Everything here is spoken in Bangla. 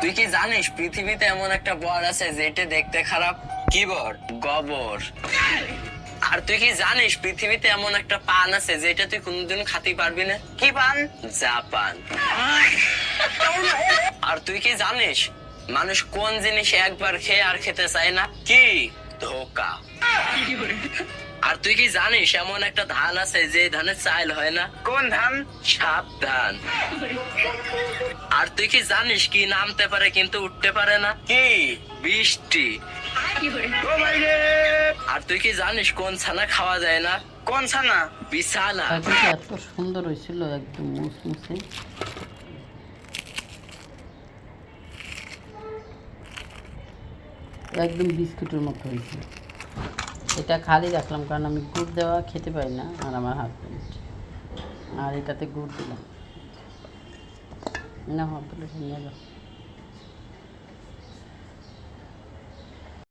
তুই কি জানিস পৃথিবীতে এমন একটা বর আছে যেটা দেখতে খারাপ? কি বর? গোবর। আর তুই কি জানিস পৃথিবীতে এমন একটা পান আছে যেটা তুই কোনোদিন খাতে পারবি না? কি পান? জাপান। আর তুই কি জানিস মানুষ কোন জিনিস একবার খেয়ে আর খেতে চায় না? কি? ধোকা। আর তুই কি জানিস এমন একটা ধান আছে যে ধানের চাল হয় না? কোন ধান? সাবধান। আর তুই কি জানিস কি নামতে পারে কিন্তু উঠতে পারে না? কি? বৃষ্টি। আর তুই কি জানিস কোন ছানা খাওয়া যায় না? কোন ছানা? বিছানা। এত সুন্দর হয়েছিল, একদম মুসমুসে। একদম বিস্কুটের মতো হয়েছে। এটা খালি রাখলাম কারণ আমি গুড় দেওয়া খেতে পারি না, আর আমার হাজব্যান্ড। আর এটাতে গুড় দিলাম না, ভাবলে নিয়ে যাও।